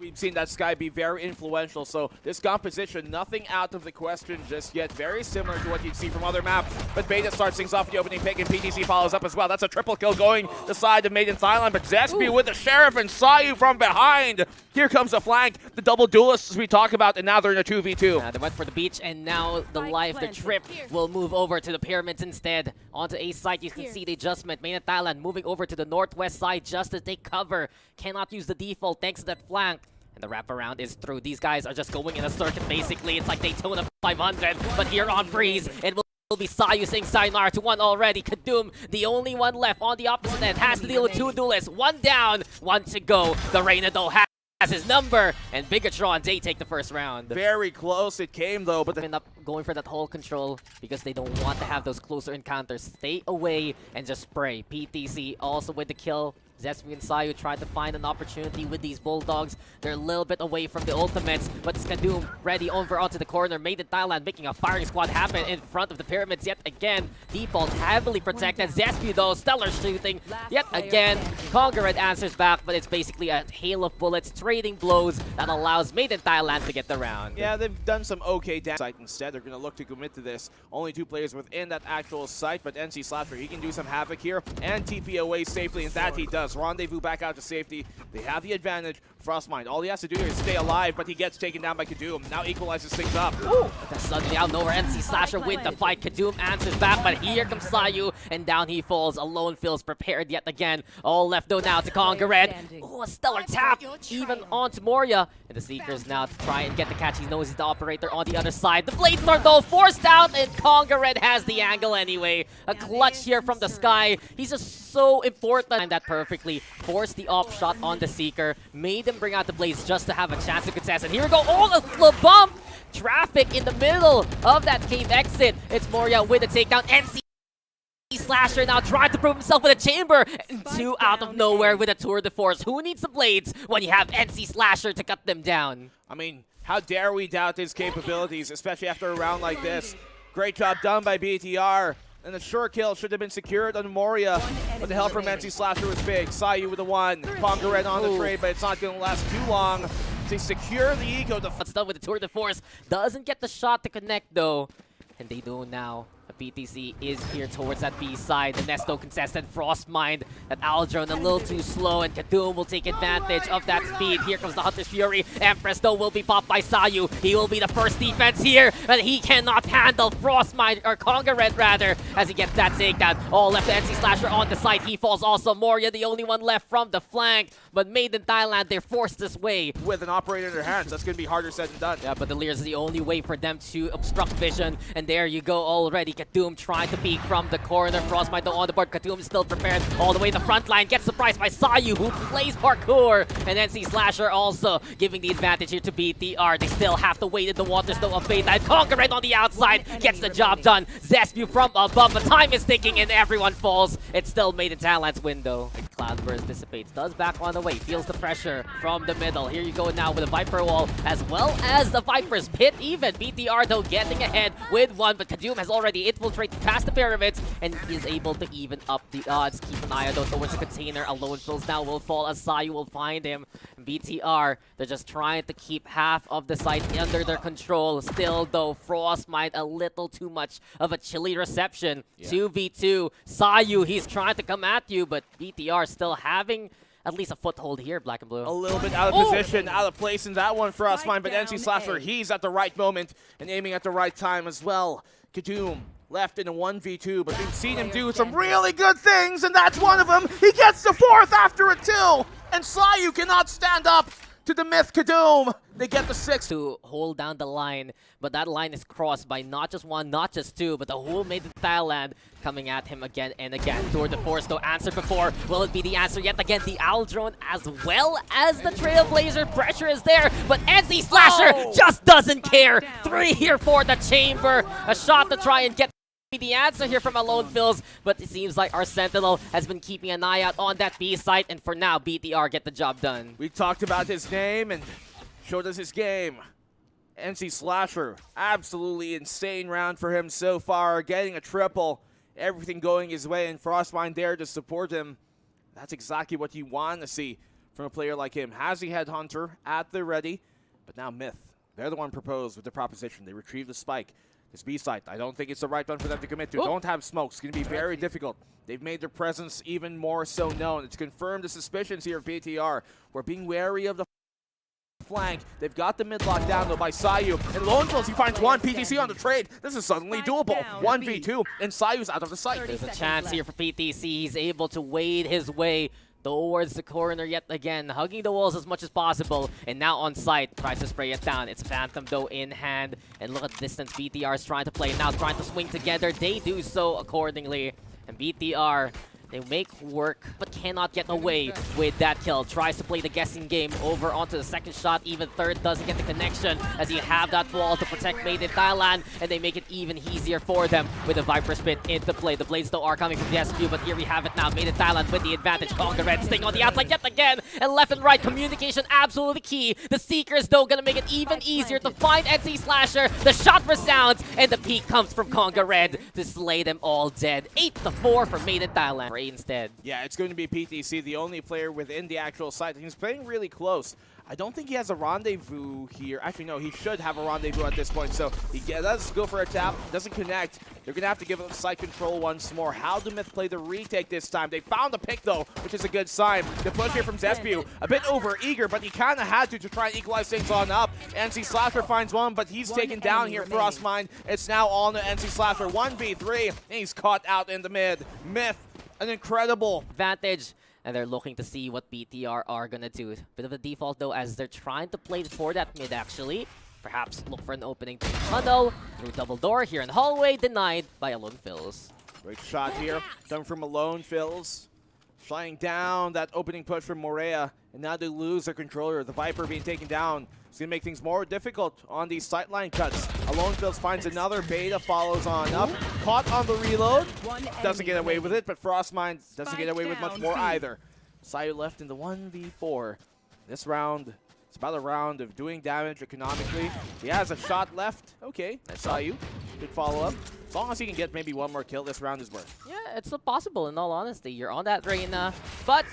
we've seen that Sky be very influential. So this composition, nothing out of the question just yet. Very similar to what you'd see from other maps. But Beta starts things off with the opening pick, and PTC follows up as well. That's a triple kill going the side of Made in Thailand. But Zesby with the Sheriff and Sayu from behind. Here comes the flank. The double duelists we talk about, and now they're in a 2v2. They went for the beach, and now the trip will move over to the pyramids instead. Onto A site, you can see the adjustment. Made in Thailand moving over to the northwest side just to take cover. Cannot use the default thanks to that flank. And the wraparound is through. These guys are just going in a circuit, basically. It's like Daytona 500, but here on Freeze, it will be Sayu saying sayonara to one already. Kadum, the only one left on the opposite end, has to deal with two duelists. One down, one to go. The Reynado has his number, and Bigetron, they take the first round. Very close it came, though, but they end up going for that whole control because they don't want to have those closer encounters. Stay away and just spray. PTC also with the kill. Zesby and Sayu tried to find an opportunity with these Bulldogs. They're a little bit away from the ultimates, but Skadum ready over onto the corner. Made in Thailand making a firing squad happen in front of the pyramids yet again. Default heavily protected. Zesby though, stellar shooting yet again. Congared answers back, but it's basically a hail of bullets, trading blows that allows Made in Thailand to get the round. Yeah, they've done some okay damage. Site instead. They're going to look to commit to this. Only 2 players within that actual site, but NC Slasher, he can do some havoc here and TP away safely, and that he does. Rendezvous back out to safety. They have the advantage. Frostmind, all he has to do is stay alive, but he gets taken down by Kadum. Now equalizes things up. Ooh, that's suddenly out nowhere. NC Slasher with the fight. Kadum answers back, but here comes Sayu, and down he falls. Alone feels prepared yet again. All left though now to Congared. Oh, a stellar tap, even onto Moria. And the Seekers now to try and get the catch. He knows he's the operator on the other side. The Blade Storm though forced out, and Congared has the angle anyway. A clutch here from the Sky. He's just so important. Timed that perfectly. Forced the off shot on the Seeker. Made them bring out the Blaze just to have a chance to contest. And here we go. Oh, the bump! Traffic in the middle of that cave exit. It's Moria with a takedown. NC Slasher now trying to prove himself with a chamber. And 2 out of nowhere with a tour de force. Who needs the blades when you have NC Slasher to cut them down? I mean, how dare we doubt his capabilities, especially after a round like this. Great job done by BTR. And the sure kill should have been secured on Moria, but the help from NC Slasher was big. Sayu with the 1, Congared on the trade, but it's not going to last too long. They secure the eco. What's done with the tour de force. Doesn't get the shot to connect though. And they do now. The PTC is here towards that B side. The Nesto contested Frostmind. That Aldrone a little too slow, and Kadum will take advantage of that speed. Here comes the Hunter's Fury. Empress though will be popped by Sayu. He will be the first defense here, but he cannot handle Frostmind, or Congared rather, as he gets that takedown. All left to NC Slasher on the side. He falls also. Moria the only one left from the flank, but Made in Thailand, they're forced this way. With an operator in their hands, that's going to be harder said than done. Yeah, but the Lear is the only way for them to obstruct vision, and there you go already. Kadum trying to peek from the corner. Frostbite though on the board. Kadum is still prepared all the way to the front line. Gets surprised by Sayu, who plays parkour. And NC Slasher also giving the advantage here to BTR. They still have to wait in the waters though of Beta. And Congared on the outside gets the job done. Zesby from above, but time is ticking and everyone falls. It's still Made in Thailand's window. And Cloudburst dissipates. Does back on the way. Feels the pressure from the middle. Here you go now with a Viper wall as well as the Viper's pit even. BTR though getting ahead with 1, but Kadum has already infiltrated past the pyramids and is able to even up the odds. Keep an eye out though towards the container. Alone Fills now will fall as Sayu will find him. BTR, they're just trying to keep half of the site under their control. Still though, Frostmind a little too much of a chilly reception. 2v2. Sayu, he's trying to come at you, but BTR still having at least a foothold here, Black and Blue. A little bit out of position, out of place in that one for Frostmind, but NC Slasher, he's at the right moment and aiming at the right time as well. Kadum left in a 1v2, but we've seen him do some really good things, and that's one of them. He gets the 4th after a 2, and Sayu cannot stand up to the myth Kadum. They get the 6th. To hold down the line, but that line is crossed by not just 1, not just 2, but the whole Made in Thailand coming at him again and again. Tour de Force, no answer before. Will it be the answer yet again? The Aldrone as well as the Trailblazer. Pressure is there, but NC Slasher just doesn't care. 3 here for the chamber. A shot to try and get the answer here from Alone Fills, but it seems like our Sentinel has been keeping an eye out on that B site, and for now, BTR get the job done. We talked about his name and showed us his game. NC Slasher, absolutely insane round for him so far, getting a triple, everything going his way, and Frostmind there to support him. That's exactly what you want to see from a player like him. Has the Headhunter at the ready, but now Myth, they're the one proposed with the proposition. They retrieve the spike. This B site, I don't think it's the right one for them to commit to. Don't have smokes. It's going to be very difficult. They've made their presence even more so known. It's confirmed the suspicions here of BTR. We're being wary of the flank. They've got the mid lock down though by Sayu. And Lonefills, he finds one PTC on the trade. This is suddenly doable. 1v2, and Sayu's out of the sight. There's a chance here for PTC. He's able to wade his way towards the corner yet again, hugging the walls as much as possible, and now on site, tries to spray it down. It's Phantom though in hand, and look at the distance BTR is trying to play, now trying to swing together. They do so accordingly, and BTR, they make work, but cannot get away with that kill. Tries to play the guessing game over onto the second shot. Even third doesn't get the connection as you have that wall to protect Made in Thailand, and they make it even easier for them with a Viper Spit into play. The blades though are coming from the SQ, but here we have it now. Made in Thailand with the advantage. Conga Red staying on the outside yet again, and left and right communication absolutely key. The Seekers though gonna make it even easier to find NC Slasher. The shot resounds, and the peak comes from Conga Red to slay them all dead. 8-4 for Made in Thailand. Instead. Yeah, it's going to be PTC, the only player within the actual site. He's playing really close. I don't think he has a rendezvous here. Actually, no, he should have a rendezvous at this point. So he does go for a tap, doesn't connect. They're going to have to give him site control once more. How do Myth play the retake this time? They found the pick, though, which is a good sign. The push here from Zespew, a bit over-eager, but he kind of had to try and equalize things on up. NC Slasher finds one, but he's taken down here. Frostmind, it's now all to NC Slasher. 1v3, and he's caught out in the mid. Myth, an incredible advantage, and they're looking to see what BTR are gonna do. Bit of a default though, as they're trying to play for that mid actually. Perhaps look for an opening to the tunnel through double door here in the hallway, denied by Alone Fills. Great shot here, done from Alone Fills. Flying down that opening push from Morea, and now they lose their controller. The Viper being taken down. It's going to make things more difficult on these sightline cuts. Alone Fills finds another, Beta follows on up. Caught on the reload, doesn't get away with it, but Frostmind doesn't get away with much more either. Sayu left in the 1v4. This round, it's about a round of doing damage economically. He has a shot left. Okay, that's Sayu. Good follow-up. As long as he can get maybe one more kill, this round is worth. Yeah, it's possible in all honesty. You're on that Reina, but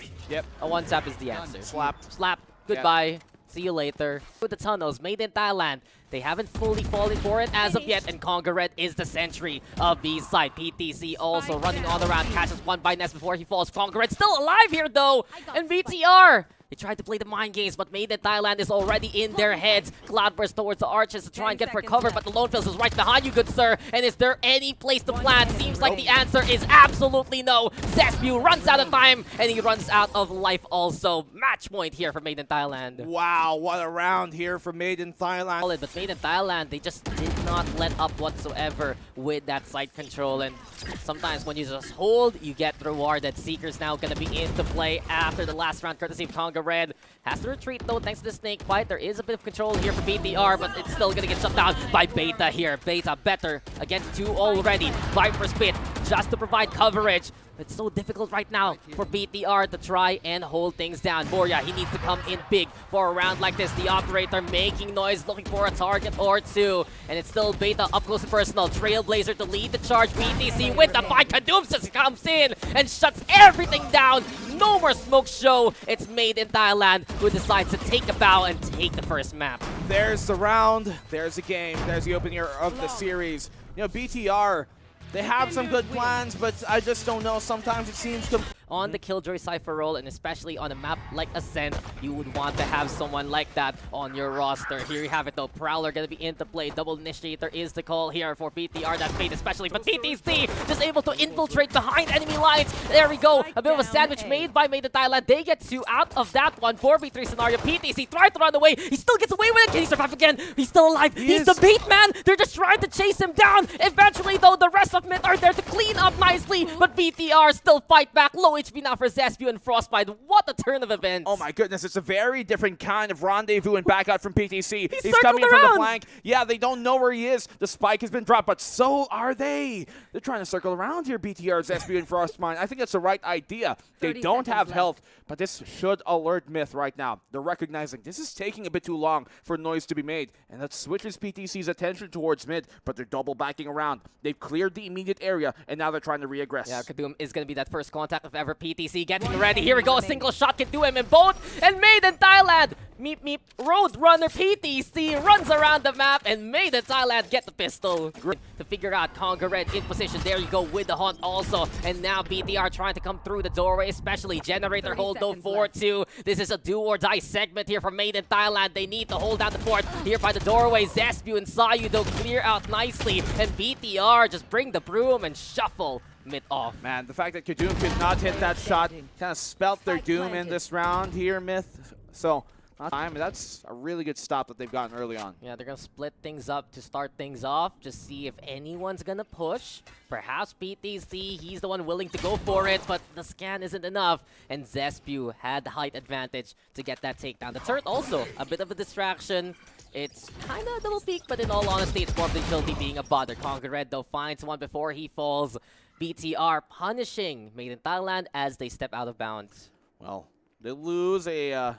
a one-tap is the answer. Slap. Goodbye. See you later. With the tunnels, Made in Thailand. They haven't fully fallen for it as of yet, and Conga Red is the sentry of B side. PTC also running all around, catches one by Nest before he falls. Conga Red still alive here though, and BTR. They tried to play the mind games, but Made in Thailand is already in their heads. Cloudburst towards the arches to try and get for cover, but the Lone Fills is right behind you, good sir. And is there any place to plant? Seems like the answer is absolutely no. Zespew runs out of time, and he runs out of life also. Match point here for Made in Thailand. Wow, what a round here for Made in Thailand. But Made in Thailand, they just did not let up whatsoever with that site control. And sometimes when you just hold, you get rewarded. Seeker's now going to be into play after the last round, courtesy of Conga Red. Has to retreat though thanks to the snake bite. There is a bit of control here for BTR, but it's still gonna get shut down by Beta here. Beta better against two already. Viper Spit just to provide coverage. It's so difficult right now for BTR to try and hold things down. Moria, he needs to come in big for a round like this. The operator making noise, looking for a target or two. And it's still Beta up close and personal. Trailblazer to lead the charge. BTC with the fight. Kadoomsis comes in and shuts everything down. No more smoke show. It's Made in Thailand who decides to take a bow and take the first map. There's the round. There's the game. There's the opener of the series. You know, BTR, they have some good plans, but I just don't know. Sometimes it seems on the Killjoy Cypher role, and especially on a map like Ascent, you would want to have someone like that on your roster. Here you have it though. Prowler gonna be into play. Double Initiator is the call here for BTR. That's Fate especially, but PTC just able to infiltrate behind enemy lines. There we go. A bit of a sandwich made by Made in Thailand. They get two out of that one. 4v3 scenario. PTC tried to run away. He still gets away with it. Can he survive again? He's still alive. He's the bait man. They're just trying to chase him down. Eventually though, the rest of Myth are there to clean up nicely, but BTR still fight back. Low HP now for Zespew and Frostbite. What a turn of events. Oh my goodness, it's a very different kind of rendezvous and back out from PTC. He's circled coming in from the around. flank. Yeah, they don't know where he is. The spike has been dropped, but so are they. They're trying to circle around here, BTR, Zespew, and Frostmine. I think that's the right idea. They don't have health, but this should alert Myth right now. They're recognizing this is taking a bit too long for noise to be made, and that switches PTC's attention towards mid, but they're double backing around. They've cleared the immediate area, and now they're trying to reaggress. Yeah, Kadoom is going to be that first contact if ever. ever. PTC getting ready. Here we go. A single shot can do him in both. And Made in Thailand. Meep Meep. Roadrunner PTC runs around the map and Made in Thailand get the pistol. To figure out Conga Red in position. There you go with the hunt also. And now BTR trying to come through the doorway, especially Generator hold though 4-2. This is a do or die segment here from Made in Thailand. They need to hold down the fort here by the doorway. Zespu and Sayu though clear out nicely. And BTR just bring the broom and shuffle mid off. Man, the fact that Kadoom could not hit that shot kind of spelt their doom in this round here, Myth. So, that's a really good stop that they've gotten early on. Yeah, they're going to split things up to start things off. Just see if anyone's going to push. Perhaps PTC, he's the one willing to go for it, but the scan isn't enough. And Zespu had the height advantage to get that takedown. The turret also, a bit of a distraction. It's kind of a double peek, but in all honesty, it's more of the utility being a bother. Conga Red, though, finds one before he falls. BTR punishing Made in Thailand as they step out of bounds. Well, they lose a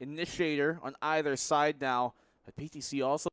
initiator on either side now, but PTC also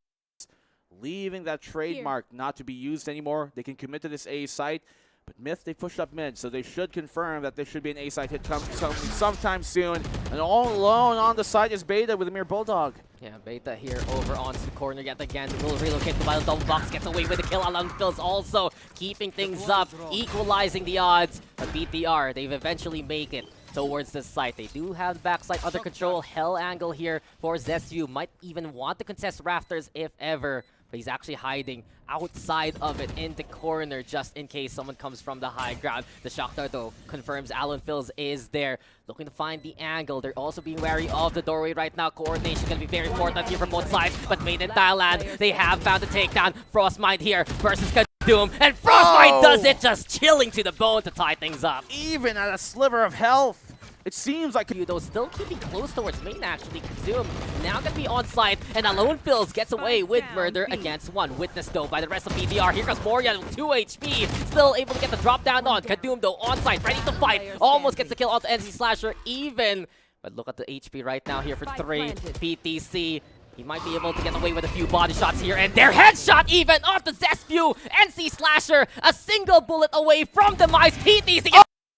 leaving that trademark not to be used anymore. They can commit to this A site, but Myth, they pushed up mid, so they should confirm that there should be an A site hit sometime soon. And all alone on the side is Beta with a mere Bulldog. Yeah, Beta here over onto the corner yet again. Will relocate the double box, gets away with the kill. Alan Phil's also keeping things up, equalizing the odds. But BTR, they've eventually make it towards this site. They do have the backside under control. Hell angle here for Zespu. Might even want to contest Rafters if ever. But he's actually hiding outside of it in the corner just in case someone comes from the high ground. The Shakhtar though confirms Alan Phil's is there. Looking to find the angle. They're also being wary of the doorway right now. Coordination going to be very important here for both sides. But Made in Thailand, they have found the takedown. Frostmind here versus Doom. And Frostmind does it, just chilling to the bone to tie things up. Even at a sliver of health. It seems like though still keeping close towards main actually. Zoom now gonna be on site, and Alone Phils gets away with murder against one. Witness though by the rest of BTR. Here comes Moria with 2 HP. Still able to get the drop down on. Kadoom though on site, ready to fight. Almost gets the kill onto NC Slasher even. But look at the HP right now here for 3. PTC. He might be able to get away with a few body shots here, and their headshot even off the Zespu. NC Slasher, a single bullet away from demise. PTC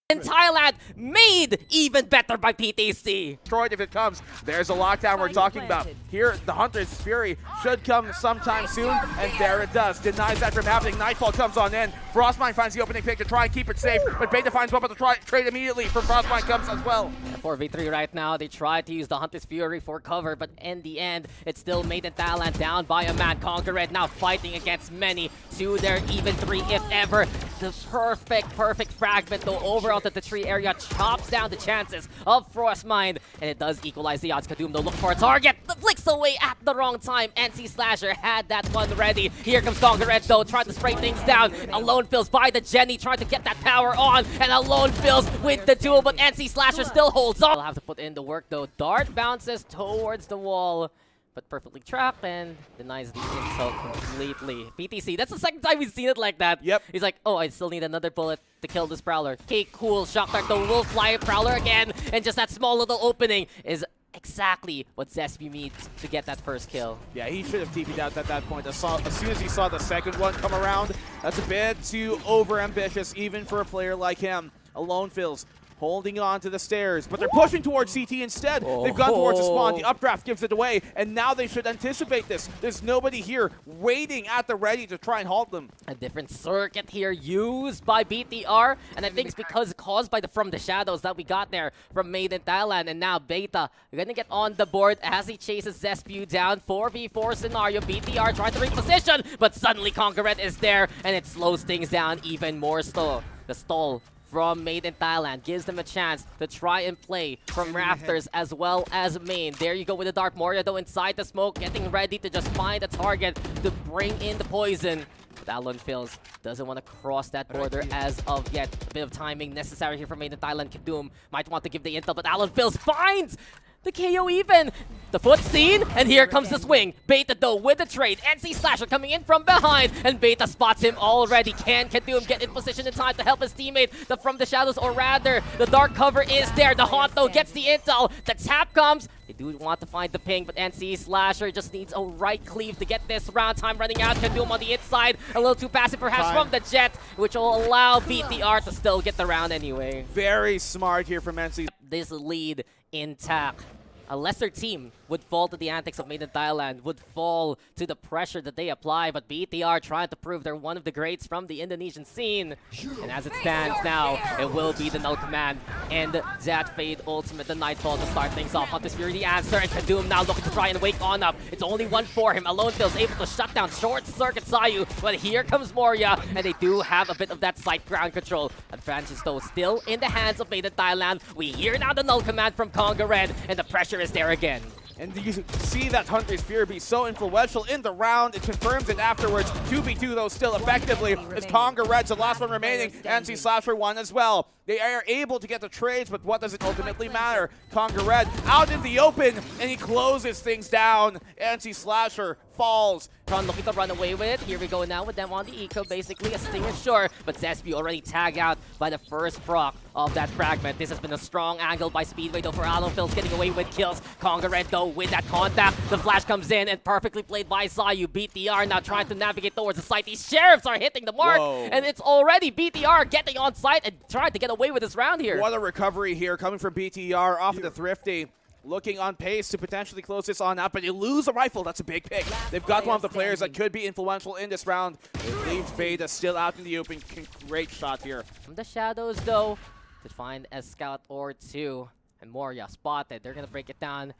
in Thailand, made even better by PTC. Destroyed if it comes. There's a lockdown we're talking about. Here, the Hunter's Fury should come sometime soon, and there it does. Denies that from happening. Nightfall comes on in. Frostmind finds the opening pick to try and keep it safe, but Beta finds one, but the trade immediately from Frostmind comes as well. 4v3 right now. They tried to use the Hunter's Fury for cover, but in the end, it's still Made in Thailand down by a man. Conga Red now fighting against many. 2 there, even 3 if ever. The perfect fragment though overall to the tree area chops down the chances of Frostmind, and it does equalize the odds. Kadoom though looking for a target, flicks away at the wrong time. NC Slasher had that one ready. Here comes Conga Red though, trying to spray things down. Alone Phils by the Jenny, trying to get that power on, and Alone Phils with the duel, but NC Slasher still holds on. They'll have to put in the work though. Dart bounces towards the wall, but perfectly trapped and denies the insult completely. PTC, that's the second time we've seen it like that. Yep. He's like, oh, I still need another bullet to kill this Prowler. Okay, cool. Shockdart, the Wolf Fly Prowler again. And just that small little opening is exactly what Zespu needs to get that first kill. Yeah, he should have TP'd out at that point. As soon as he saw the second one come around, that's a bit too over-ambitious, even for a player like him. Alone Phils holding on to the stairs, but they're pushing towards CT instead. They've gone towards the spawn. The updraft gives it away, and now they should anticipate this. There's nobody here waiting at the ready to try and halt them. A different circuit here used by BTR, and I think it's because caused by the From the Shadows that we got there from Made in Thailand, and now Beta gonna get on the board as he chases Zespu down. 4v4 scenario. BTR trying to reposition, but suddenly Conga Red is there, and it slows things down even more so. The stall from Made in Thailand gives them a chance to try and play from Rafters as well as main. There you go with the Dark Moria though inside the smoke, getting ready to just find a target to bring in the poison. But Alon Phils doesn't want to cross that border as of yet. A bit of timing necessary here for Made in Thailand. Kadoom might want to give the intel, but Alon Phils finds the KO even. The foot seen, and here comes the swing. Beta though with the trade. NC Slasher coming in from behind, and Beta spots him already. Can Kadum get in position in time to help his teammate from the shadows, or rather, the dark cover is there. The Haunt though gets the intel. The tap comes. They do want to find the ping, but NC Slasher just needs a right cleave to get this round. Time running out. Kadum on the inside, a little too passive perhaps from the Jet, which will allow BTR to still get the round anyway. Very smart here from NC. This lead intact. A lesser team would fall to the antics of Made in Thailand, would fall to the pressure that they apply, but BTR trying to prove they're one of the greats from the Indonesian scene. And as it stands now, it will be the Null Command and that Fade Ultimate, the Nightfall, to start things off. Hunter's Fury the answer, and Kadum now looking to try and wake on up. It's only one for him. Alone feels able to shut down Short Circuit Sayu, but here comes Moria, and they do have a bit of that site ground control. Advantage though still in the hands of Made in Thailand. We hear now the Null Command from Conga Red, and the pressure is there again. And you see that Hunter's Fury be so influential in the round. It confirms it afterwards. 2v2 though still effectively. As Conga Red's the last one remaining. NC Slasher won as well. They are able to get the trades, but what does it ultimately matter? Conga Red out in the open, and he closes things down. NC Slasher falls. Tron looking to run away with it. Here we go now with them on the eco, basically a stinger sure, but Zespi already tagged out by the first proc of that fragment. This has been a strong angle by Speedway though for Alon Phil's getting away with kills. Conga Red though with that contact. The flash comes in and perfectly played by Sayu. BTR now trying to navigate towards the site. These sheriffs are hitting the mark. Whoa. And it's already BTR getting on site and trying to get away with this round here. What a recovery here coming from BTR off of the Thrifty. Looking on pace to potentially close this on out, but you lose a rifle. That's a big pick. They've got one of the players that could be influential in this round. It leaves Beta still out in the open. Great shot here. From the shadows, though, to find a scout or two. And Moria spotted. They're going to break it down.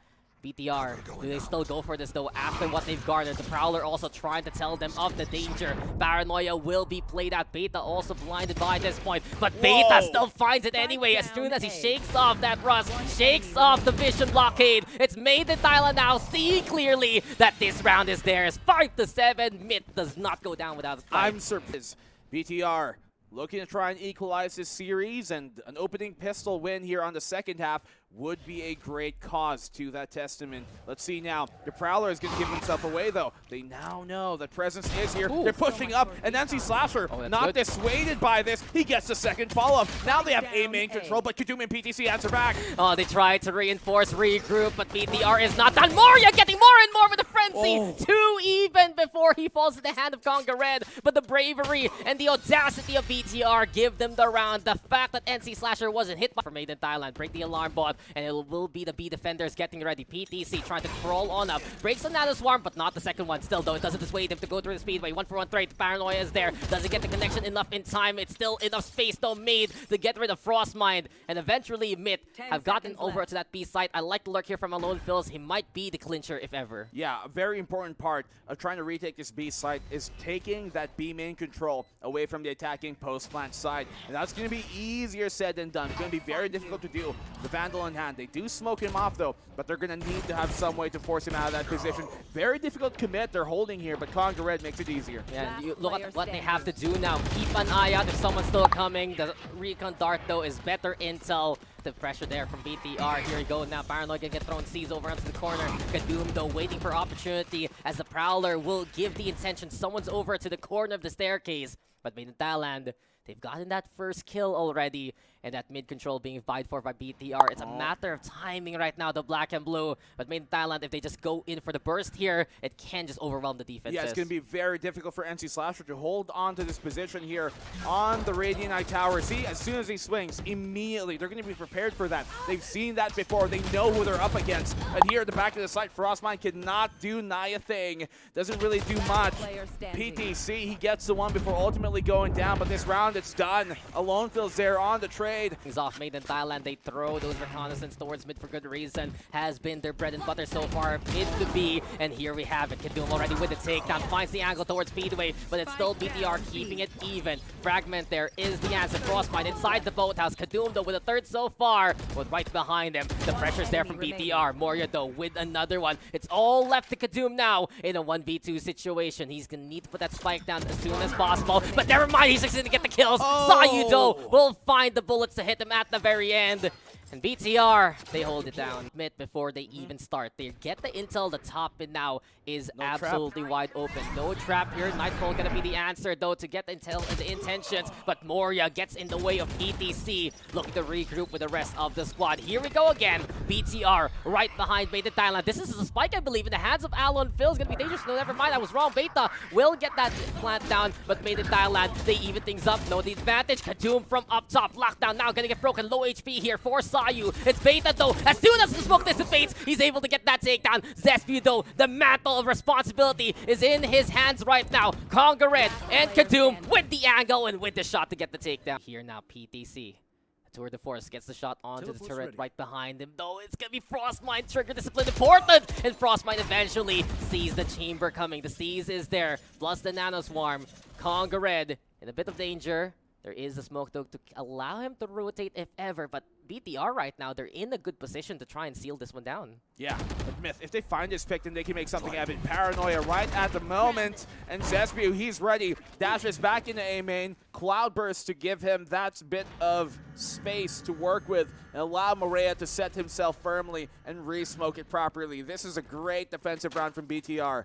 BTR, do they still go for this though after what they've garnered? The Prowler also trying to tell them of the danger. Paranoia will be played out. Beta also blinded by this point, but Beta still finds it anyway as soon as he shakes off that rust, shakes off the vision blockade. It's Made in Thailand now, see clearly that this round is theirs. 5-7, Myth does not go down without a fight. I'm surprised. BTR looking to try and equalize this series, and an opening pistol win here on the second half would be a great cause to that testament. Let's see now. The Prowler is going to give himself away, though. They now know that presence is here. Ooh. They're pushing up, and NC Slasher not dissuaded by this. He gets the second follow-up. Now they have A main control, but Kadum and PTC answer back. Oh, they tried to reinforce, regroup, but BTR is not done. Moria getting more and more with the frenzy. 2 even before he falls in the hand of Conga Red. But the bravery and the audacity of BTR give them the round. The fact that NC Slasher wasn't hit by for Made in Thailand. Break the alarm bot, and it will be the B defenders getting ready. PTC trying to crawl on up. Breaks another swarm, but not the second one. Still, though, it doesn't dissuade him to go through the speedway. 1-for-1 trade. Paranoia is there. Doesn't get the connection enough in time. It's still enough space, though, made to get rid of Frostmind. And eventually, Myth have gotten over to that B site. I like the lurk here from Alone Phils. He might be the clincher, if ever. Yeah, a very important part of trying to retake this B site is taking that B main control away from the attacking post-plant side. And that's going to be easier said than done. It's going to be very difficult to do. The Vandal in hand. They do smoke him off, though, but they're going to need to have some way to force him out of that position. Very difficult commit they're holding here, but Conga Red makes it easier. Yeah, and you look at what they have to do now. Keep an eye out if someone's still coming. The recon dart, though, is better intel. The pressure there from BTR. Here we go now. Paranoid can get thrown C's over onto the corner. Kadum, though, waiting for opportunity as the Prowler will give the intention. Someone's over to the corner of the staircase. But Made in Thailand, they've gotten that first kill already, and that mid control being vied for by BTR. It's a matter of timing right now, the black and blue. But Made in Thailand, if they just go in for the burst here, it can just overwhelm the defense. Yeah, it's going to be very difficult for NC Slasher to hold on to this position here on the Radiant Eye Tower. See, as soon as he swings, immediately, they're going to be prepared for that. They've seen that before. They know who they're up against. And here at the back of the site, Frostmind cannot do nigh a thing. Doesn't really do much. PTC, he gets the one before ultimately going down, but this round, it's done. Alone Phil's there on the trade. He's off. Made in Thailand, they throw those reconnaissance towards mid for good reason. Has been their bread and butter so far. Mid to B, and here we have it. Kadum already with the takedown. Finds the angle towards Speedway, but it's still BTR keeping it even. Fragment there is the answer. Frostbite inside the boathouse. Kadum, though, with a third so far, with right behind him. The pressure's there from BTR. Moria, though, with another one. It's all left to Kadum now in a 1v2 situation. He's going to need to put that spike down as soon as possible, but never mind. He's succeeding to get the kills. Sayu, though, will find the bullets to hit him at the very end. And BTR, they hold it down mid before they even start. They get the intel, the top mid now is No absolutely wide open. No trap here. Nightfall gonna be the answer though to get the intel and the intentions. But Moria gets in the way of PTC, looking to regroup with the rest of the squad. Here we go again. BTR right behind Beta Thailand. This is a spike, I believe, in the hands of Alon. Phil's gonna be dangerous. No, never mind. I was wrong. Beta will get that plant down, but Beta Thailand, they even things up. No, the advantage. Kadoom from up top. Lockdown now gonna get broken. Low HP here for Sayu. It's Beta though. As soon as the smoke dissipates, he's able to get that takedown. Zespu though, the mantle of responsibility is in his hands right now. Conga Red and Kadoom with the angle and with the shot to get the takedown. Here now, PTC. Tour de Force gets the shot onto the turret right behind him, though it's gonna be Frostmine. Trigger discipline important, and Frostmine eventually sees the chamber coming. The Seize is there, plus the Nano Swarm. Conga Red in a bit of danger. There is a smoke though to allow him to rotate if ever, but BTR right now, they're in a good position to try and seal this one down. Yeah, but Myth, if they find this pick, then they can make something happen. Paranoia right at the moment, and Zesbu, he's ready. Dashes back into A main. Cloudburst to give him that bit of space to work with and allow Morea to set himself firmly and re-smoke it properly. This is a great defensive round from BTR.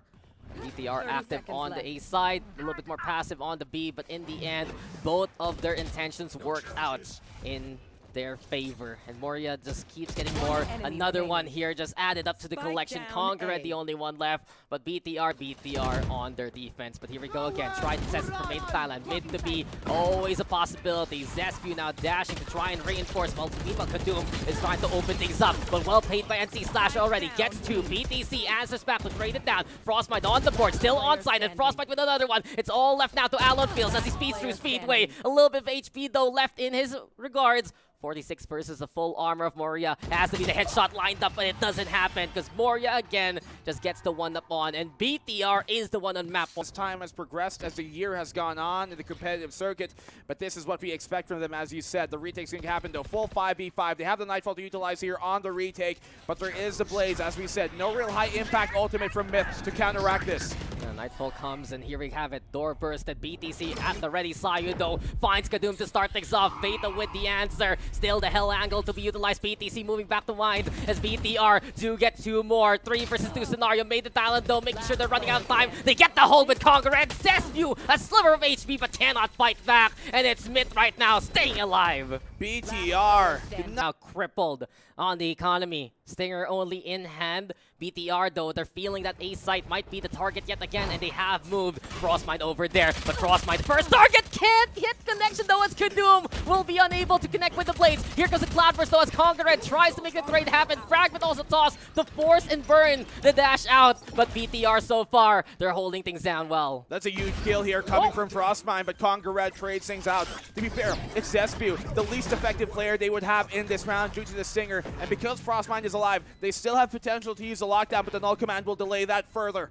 BTR active on the A side, a little bit more passive on the B, but in the end, both of their intentions worked out in their favor. And Moria just keeps getting more. Another one here just added up to the collection. Conga Red, the only one left, but BTR on their defense. But here we go again. Try to test it from mid Thailand. Mid to B, always a possibility. Zespu now dashing to try and reinforce, while Team Kadoom is trying to open things up. But well played by NC Slash already. Gets two. BTC answers back with rated down. Frostbite on the board, still on side, and Frostbite with another one. It's all left now to Alon Fields as he speeds through Speedway. A little bit of HP though left in his regards. 46 versus the full armor of Moria. Has to be the headshot lined up, but it doesn't happen because Moria again just gets the one up on, and BTR is the one on map. As time has progressed, as the year has gone on in the competitive circuit, but this is what we expect from them, as you said. The retake's going to happen, though. Full 5v5. They have the Nightfall to utilize here on the retake, but there is the Blaze, as we said. No real high-impact ultimate from Myth to counteract this. Nightfall comes, and here we have it. Door bursted. BTC at the ready. Sayu, though, finds Kadoom to start things off. Beta with the answer. Still the hell angle to be utilized. BTC moving back to wind as BTR do get two more. 3 versus 2 scenario. Made the talent, though, making sure they're running out of time. They get the hold with Conga Red. Zespu, a sliver of HP, but cannot fight back. And it's Myth right now, staying alive. BTR now crippled on the economy. Stinger only in hand. BTR though, they're feeling that A site might be the target yet again, and they have moved Frostmite over there. But Frostmite first target can't hit connection though, as Kadoom will be unable to connect with the blades. Here comes the Cloudburst though, as Conga Red tries to make the trade happen. Fragment also tossed to force and burn the dash out. But BTR so far, they're holding things down well. That's a huge kill here coming from Frostmine, but Conga Red trades things out. To be fair, it's Zespu, the least effective player they would have in this round due to the Stinger. And because Frostmine is alive, they still have potential to use the lockdown, but the null command will delay that further.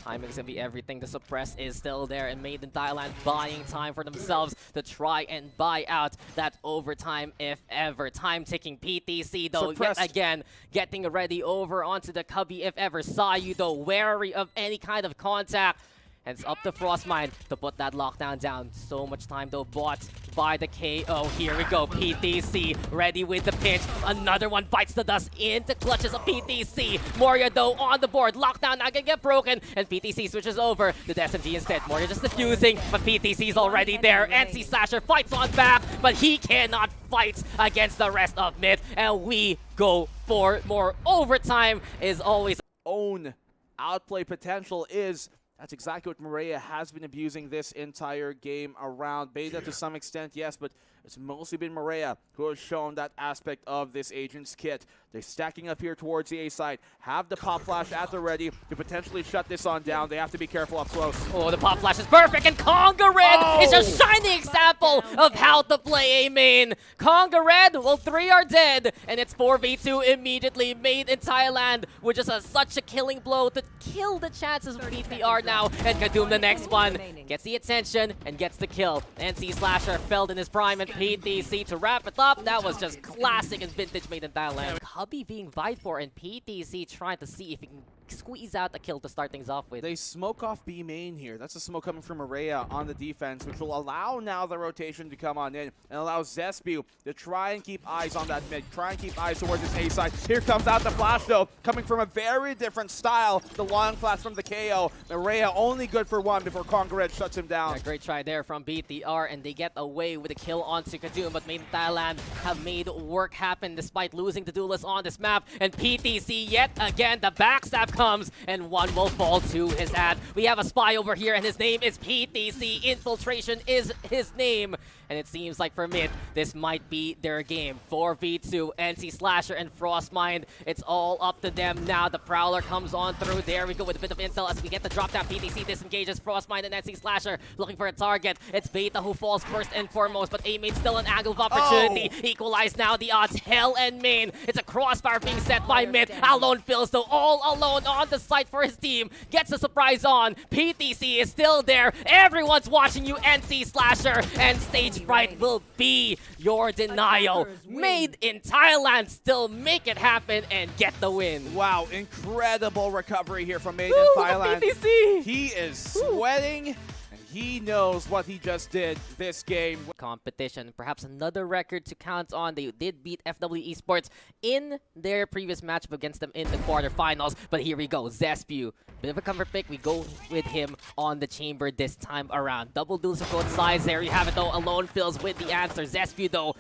Timing's gonna be everything. The suppress is still there, and Made in Thailand buying time for themselves to try and buy out that overtime if ever. Time ticking. PTC though, yet again, getting ready over onto the cubby if ever. Sayu though, wary of any kind of contact. And it's up to Frostmine to put that lockdown down. So much time though bought by the KO. Here we go, PTC ready with the pinch. Another one bites the dust into clutches of PTC. Moria though on the board. Lockdown now gonna get broken, and PTC switches over to the SMG instead. Moria just defusing, but PTC's already there. NC Slasher fights on back, but he cannot fight against the rest of mid. And we go for more overtime. Is always own outplay potential is. That's exactly what Morea has been abusing this entire game around. Beta to some extent, yes, but it's mostly been Morea who has shown that aspect of this Agent's kit. They're stacking up here towards the A side, have the pop flash at the ready to potentially shut this on down. They have to be careful up close. Oh, the pop flash is perfect, and Conga Red is a shining example of how to play A main. Conga Red, well, 3 are dead, and it's 4v2 immediately. Made in Thailand with just such a killing blow to kill the chances of BTR now. And Kadoom, the next one, gets the attention and gets the kill. NC Slasher felled in his prime, and PTC to wrap it up. That was just classic and vintage Made in Thailand. Hubby being vied for, and PTC trying to see if he can squeeze out a kill to start things off with. They smoke off B main here. That's a smoke coming from Araya on the defense, which will allow now the rotation to come on in and allow Zespew to try and keep eyes on that mid, try and keep eyes towards his A side. Here comes out the flash though, coming from a very different style. The long flash from the KO. Araya only good for one before Conqueror shuts him down. Yeah, great try there from BTR, and they get away with a kill onto Kadum, but Made in Thailand have made work happen despite losing the duelist on this map. And PTC yet again, the backstab comes, and one will fall to his ad. We have a spy over here, and his name is PTC. Infiltration is his name. And it seems like for mid, this might be their game. 4v2, NC Slasher and Frostmind. It's all up to them now. The Prowler comes on through. There we go with a bit of intel as we get the drop down. PTC disengages Frostmind and NC Slasher looking for a target. It's Beta who falls first and foremost, but A-Main still an angle of opportunity. Equalize now the odds. Hell and Main. It's a crossfire being set by mid. Alone Phils though, all alone on the site for his team. Gets a surprise on. PTC is still there. Everyone's watching you, NC Slasher, and stage fright will be your denial. Made in Thailand still make it happen and get the win. Wow, incredible recovery here from Made in Thailand. PTC. He is sweating, and he knows what he just did this game. Competition, perhaps another record to count on. They did beat FW Esports in their previous matchup against them in the quarterfinals. But here we go, Zespew. Bit of a cover pick. We go with him on the chamber this time around. Double duels for both sides. There you have it though. Alone Phils with the answer. Zespew though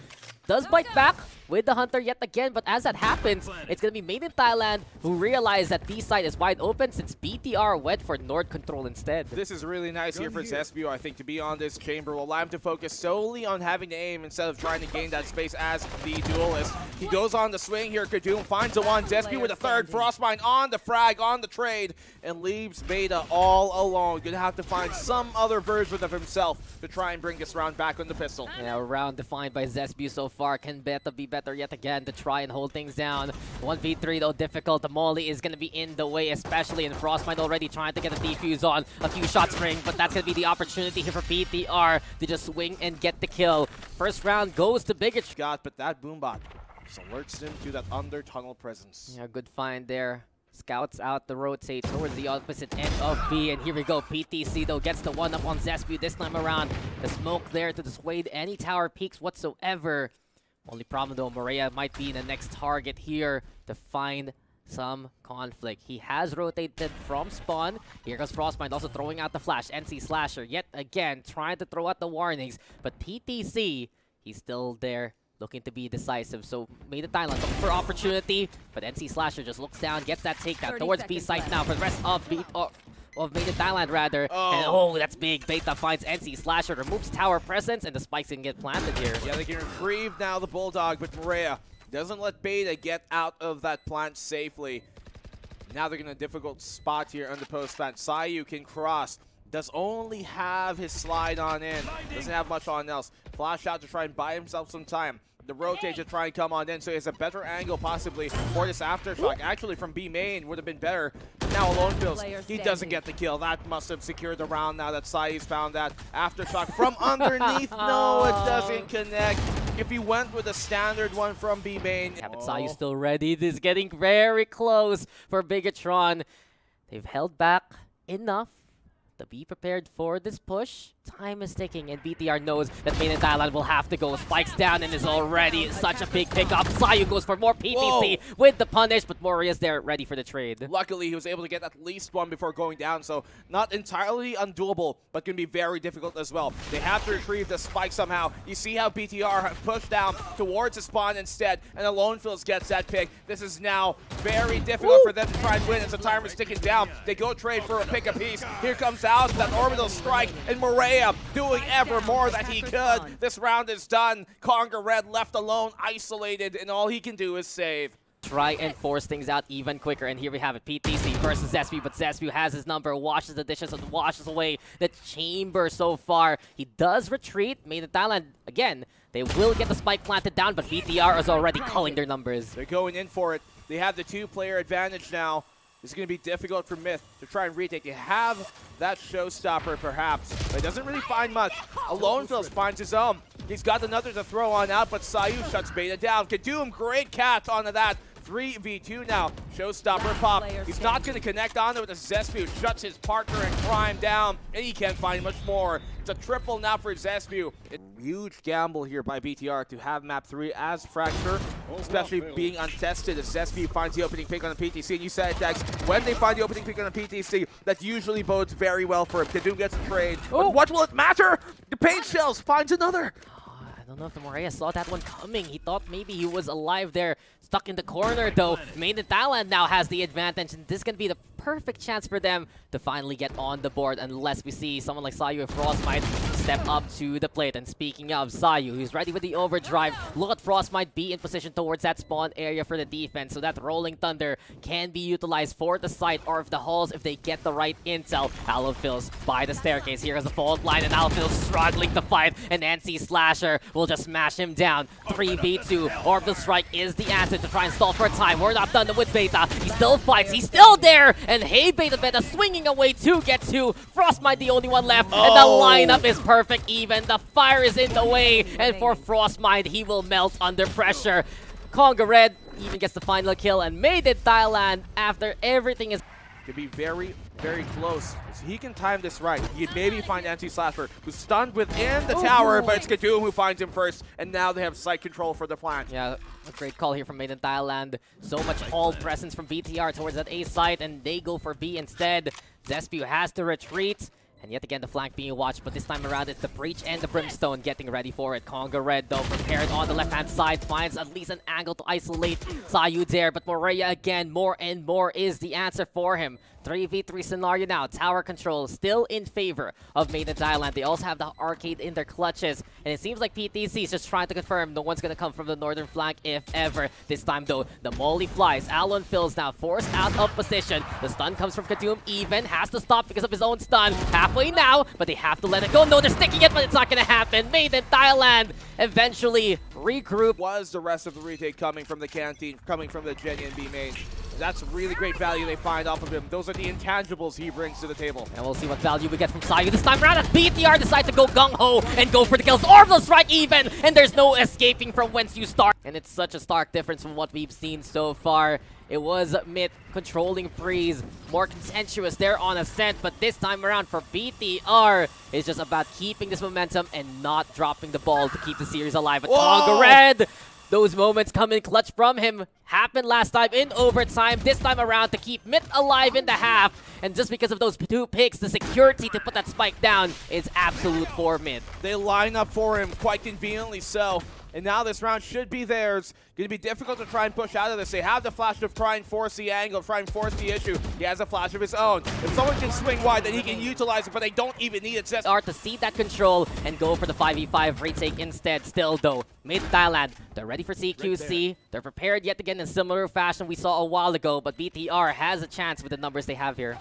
does bite back with the Hunter yet again, but as that happens, it's going to be Made in Thailand who realize that B side is wide open since BTR went for Nord control instead. This is really nice here for Zespew, I think, to be on this chamber. Will allow him to focus solely on having to aim instead of trying to gain that space as the duelist. He goes on the swing here. Kadum finds the one. Zespew with a third. Frostmind on the frag, on the trade, and leaves Beta all alone. Gonna have to find some other version of himself to try and bring this round back on the pistol. Yeah, a round defined by Zespew so far. Can Beta be better yet again to try and hold things down? 1v3 though difficult. The Molly is going to be in the way especially, and Frostmind already trying to get a defuse on. A few shots ring, but that's going to be the opportunity here for BTR to just swing and get the kill. First round goes to Bigetron. But that Boombot just alerts him to that under tunnel presence. Yeah, good find there. Scouts out the rotate towards the opposite end of B, and here we go. PTC though gets the one up on Zespew this time around. The smoke there to dissuade any tower peaks whatsoever. Only problem though, Maria might be the next target here to find some conflict. He has rotated from spawn. Here goes Frostmind also throwing out the flash. NC Slasher yet again trying to throw out the warnings, but PTC, he's still there looking to be decisive. So Made in Thailand looking for opportunity, but NC Slasher just looks down, gets that takedown towards B site now for the rest of Made in Thailand rather. And that's big. Beta finds NC Slasher, removes tower presence, and the spikes can get planted here. Yeah, they can retrieve now the Bulldog, but Maria doesn't let Beta get out of that plant safely. Now they're in a difficult spot here on the post plant. Sayu can cross. Does only have his slide on in. Doesn't have much on else. Flash out to try and buy himself some time. The rotate to try and come on in, so he has a better angle possibly for this aftershock. Actually, from B main would have been better. But now Alone Phils, he doesn't get the kill. That must have secured the round now that Sai's found that aftershock from underneath. No, it doesn't connect. If he went with a standard one from B main. Sayu still ready. This is getting very close for Bigetron. They've held back enough to be prepared for this push. Time is ticking, and BTR knows that Made in Thailand will have to go. Spikes down and is already such a big pickup. Sayu goes for more PTC with the punish, but Moria's there ready for the trade. Luckily, he was able to get at least one before going down, so not entirely undoable, but can be very difficult as well. They have to retrieve the spike somehow. You see how BTR have pushed down towards the spawn instead, and Alone Phils gets that pick. This is now very difficult for them to try and win as the timer's ticking down. They go trade for a pick apiece. Here comes out that orbital strike, and Morea doing ever more that he could. This round is done. Conga Red left alone, isolated, and all he can do is save. Try and force things out even quicker, and here we have it. PTC versus Zespew, but Zespew has his number, washes the dishes and washes away the chamber so far. He does retreat. Made in Thailand, again, they will get the spike planted down, but BTR is already calling their numbers. They're going in for it. They have the two-player advantage now. It's going to be difficult for Myth to try and retake. You have that showstopper, perhaps, but it doesn't really find much. Alone Phils finds his own. He's got another to throw on out, but Sayu shuts Beta down. Kadum, great catch onto that. 3v2 now. Showstopper pop. He's not going to connect on it with the Zespu. Shuts his partner in crime down, and he can't find much more. It's a triple now for Zespu. Huge gamble here by BTR to have map 3 as Fracture, especially being untested as Zespu finds the opening pick on the PTC. And you said it, Dex, when they find the opening pick on the PTC, that usually bodes very well for him. Kadoom gets a trade. But what will it matter? The paint shells finds another. I don't know if the Morea saw that one coming. He thought maybe he was alive there, stuck in the corner though. Made in Thailand now has the advantage, and this is going to be the perfect chance for them to finally get on the board, unless we see someone like Sayu and Frostmite step up to the plate. And speaking of Sayu, who's ready with the overdrive, look at Frostmite be in position towards that spawn area for the defense, so that Rolling Thunder can be utilized for the site or of the halls if they get the right intel. Alofil's by the staircase. Here is the fault line, and Alofil's struggling to fight, and NC Slasher will just smash him down. 3v2. Orbital Strike is the answer to try and stall for time. We're not done with Beta. He still fights. He's still there. And hey, Beta swinging away to get to. Frostmite the only one left. And the lineup is perfect even. The fire is in the way. And for Frostmite, he will melt under pressure. Conga Red even gets the final kill and made it Thailand after everything is... To be very, very close. So he can time this right. He maybe find NC Slasher, who's stunned within the tower, but it's Kadoom who finds him first, and now they have site control for the plant. Yeah, a great call here from Made in Thailand. So much all presence from BTR towards that A site, and they go for B instead. Zespu has to retreat. And yet again, the flank being watched, but this time around, it's the Breach and the Brimstone getting ready for it. Conga Red, though, prepared on the left-hand side, finds at least an angle to isolate Sayu there, but Morea again, more and more is the answer for him. 3v3 scenario now. Tower control still in favor of Made in Thailand. They also have the arcade in their clutches, and it seems like PTC is just trying to confirm no one's going to come from the northern flank if ever. This time, though, the molly flies. Alon Phil's now forced out of position. The stun comes from Kadoom. Even has to stop because of his own stun. Halfway now, but they have to let it go. No, they're sticking it, but it's not going to happen. Made in Thailand eventually regroup. Was the rest of the retake coming from the canteen, coming from the Jenny and B main? That's really great value they find off of him. Those are the intangibles he brings to the table. And we'll see what value we get from Sayu this time around as BTR decide to go gung-ho and go for the kills. Orbital Strike even, and there's no escaping from whence you start. And it's such a stark difference from what we've seen so far. It was Myth controlling Freeze, more contentious there on Ascent, but this time around for BTR, it's just about keeping this momentum and not dropping the ball to keep the series alive. But Conga Red, those moments come in clutch from him. Happened last time in overtime, this time around to keep Myth alive in the half. And just because of those 2 picks, the security to put that spike down is absolute for Myth. They line up for him quite conveniently so. And now this round should be theirs. Going to be difficult to try and push out of this. They have the flash to try and force the angle, try and force the issue. He has a flash of his own. If someone can swing wide, then he can utilize it, but they don't even need it. Are to see that control and go for the 5v5 retake instead. Still, though, Made in Thailand, they're ready for CQC. They're prepared yet again in similar fashion we saw a while ago, but BTR has a chance with the numbers they have here.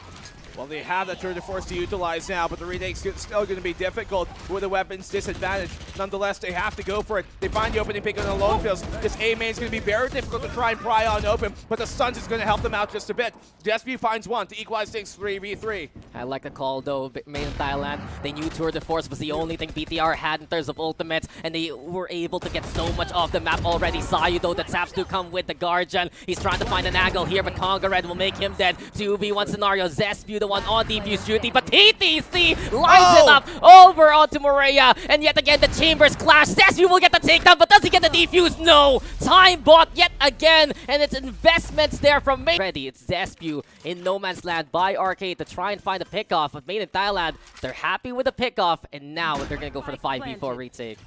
Well, they have that turn to force to utilize now, but the retake's still going to be difficult with the weapons disadvantage. Nonetheless, they have to go for it. They find the opening pick on the lone fields. This A main is going to be very difficult to try and pry on open, but the stuns is going to help them out just a bit. Despy finds one to equalize things 3v3. I like the call, though. Made in Thailand, they knew Tour de Force was the only thing BTR had in terms of ultimates, and they were able to get so much off the map already. Sayu, though, the taps do come with the Guardian. He's trying to find an angle here, but Conga Red will make him dead. 2v1 scenario. Zespu, the one on defuse duty, but TTC lines it up over onto Morea, and yet again the chambers clash. Zespu will get the takedown, but does he get the defuse? No! Time bought yet again, and it's investments there from Made. Ready, it's Zespu in no man's land by Arcade to try and find a pickoff, but Made in Thailand, they're happy with the pickoff, and now they're gonna go for the 5v4 retake.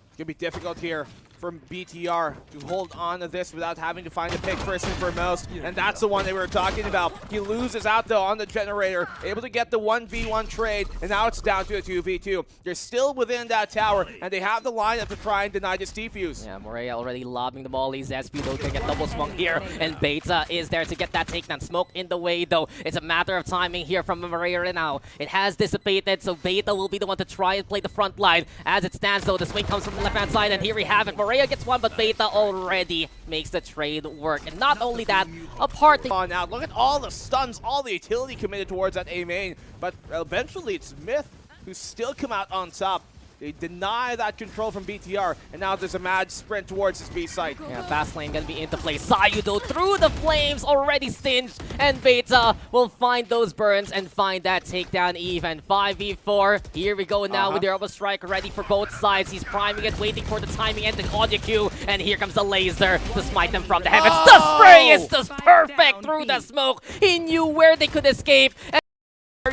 It's gonna be difficult here from BTR to hold on to this without having to find a pick first and foremost, and that's the one they were talking about. He loses out though on the generator, able to get the 1v1 trade, and now it's down to a 2v2. They're still within that tower, and they have the lineup to try and deny this defuse. Yeah, Morea already lobbing the molly. Zespu though gonna get double swung here, and Beta is there to get that takedown. Smoke in the way though. It's a matter of timing here from Morea right now. It has dissipated, so Beta will be the one to try and play the front line. As it stands though, the swing comes from the left-hand side, and here we have it. Morea gets one, but Beta already makes the trade work. And not only that, a party on out. Look at all the stuns, all the utility committed towards that A main. But eventually it's Myth who still come out on top. They deny that control from BTR, and now there's a mad sprint towards his B site. Yeah, fast lane gonna be into play. Sayu though through the flames, already singed, and Beta will find those burns and find that takedown even. 5v4. Here we go now with the Robo Strike ready for both sides. He's priming it, waiting for the timing and the audio cue, and here comes the laser to smite them from the heavens. The spray is just perfect through the smoke. He knew where they could escape. And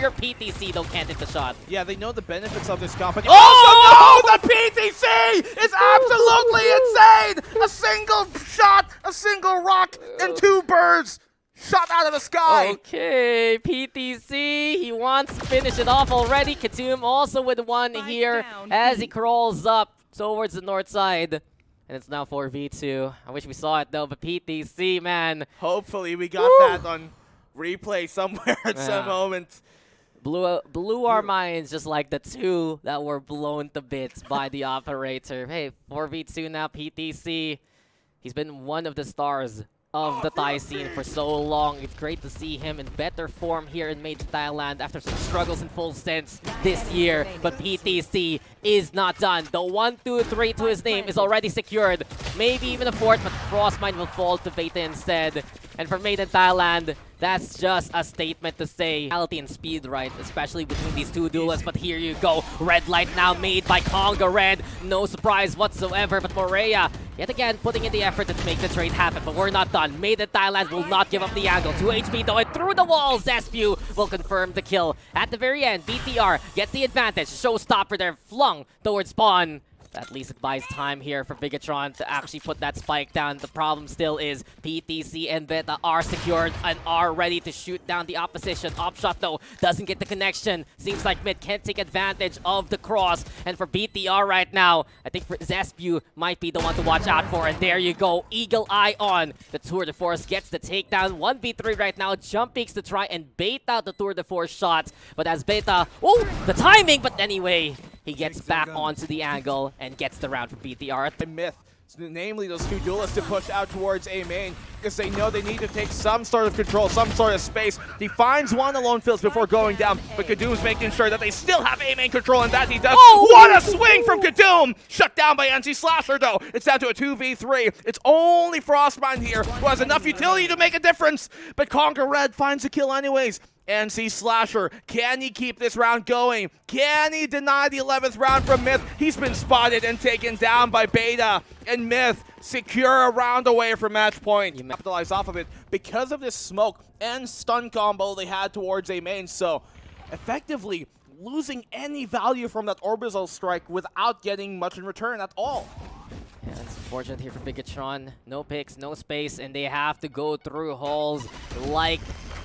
your PTC though can't hit the shot. Yeah, they know the benefits of this company. Oh no! The PTC is absolutely insane! A single shot, a single rock, and 2 birds shot out of the sky! Okay, PTC, he wants to finish it off already. Katoom also with 1 here as he crawls up towards the north side. And it's now 4v2. I wish we saw it though, but PTC, man. Hopefully we got that on replay somewhere at some moment. Blew our minds just like the 2 that were blown to bits by the operator. Hey, 4v2 now, PTC. He's been one of the stars of the Thai scene for so long. It's great to see him in better form here in Made in Thailand after some struggles in full sense this year. But PTC is not done. The 1-2-3 to his name is already secured. Maybe even a 4th, but Frostmine will fall to Beta instead. And for Made in Thailand, that's just a statement to say quality and speed, right? Especially between these 2 duelists. But here you go. Red light now made by Conga Red. No surprise whatsoever. But Morea, yet again, putting in the effort to make the trade happen. But we're not done. Made in Thailand will not give up the angle. 2 HP though, and through the wall, Zespew will confirm the kill. At the very end, BTR gets the advantage. Showstopper there, flung towards spawn. At least it buys time here for Bigetron to actually put that spike down. The problem still is PTC and Beta are secured and are ready to shoot down the opposition. Opshot though doesn't get the connection. Seems like mid can't take advantage of the cross. And for BTR right now, I think for Zespew might be the one to watch out for. And there you go, Eagle Eye on. The Tour de Force gets the takedown. 1v3 right now. Jump peeks to try and bait out the Tour de Force shot. But as Beta, oh, the timing, but anyway, he gets back onto the angle and gets the round for BTR. The myth, namely those 2 duelists to push out towards A main, because they know they need to take some sort of control, some sort of space. He finds one alone fills before going down, but Kadoom's making sure that they still have A main control, and that he does. Oh, what a swing from Kadoom! Shut down by NC Slasher though. It's down to a 2v3. It's only Frostmine here who has enough utility to make a difference, but Conquer Red finds a kill anyways. NC Slasher, can he keep this round going? Can he deny the 11th round from Myth? He's been spotted and taken down by Beta, and Myth secure a round away from match point. You capitalize off of it because of this smoke and stun combo they had towards A main, so effectively losing any value from that orbital strike without getting much in return at all. Yeah, it's unfortunate here for Bigetron. No picks, no space, and they have to go through halls like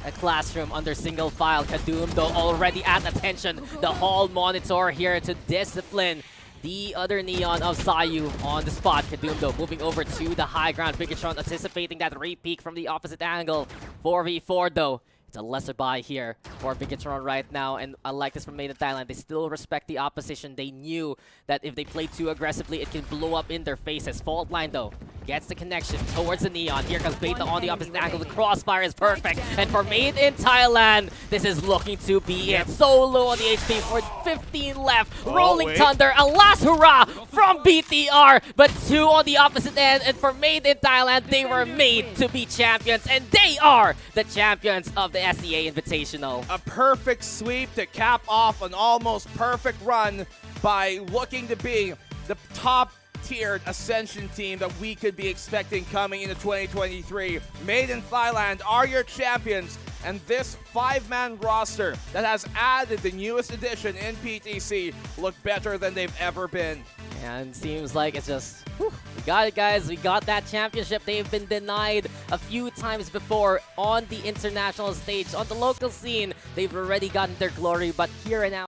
a classroom under single file. Kadoom though already at attention. The hall monitor here to discipline the other Neon of Sayu on the spot. Kadoom though moving over to the high ground. Bigetron anticipating that re-peek from the opposite angle. 4v4 though. It's a lesser buy here for Bigetron right now, and I like this from Made in Thailand. They still respect the opposition. They knew that if they play too aggressively, it can blow up in their faces. Fault line though gets the connection towards the Neon. Here comes Beta on the opposite angle. The crossfire is perfect, and for Made in Thailand, this is looking to be it. So low on the HP for 15 left. Rolling Thunder, a last hurrah from BTR, but 2 on the opposite end, and for Made in Thailand, they were made to be champions, and they are the champions of the SEA Invitational. A perfect sweep to cap off an almost perfect run by looking to be the top-tiered Ascension team that we could be expecting coming into 2023. Made in Thailand are your champions, and this 5-man roster that has added the newest addition in PTC look better than they've ever been. And seems like it's just, whew, we got it, guys. We got that championship. They've been denied a few times before on the international stage. On the local scene, they've already gotten their glory, but here and now.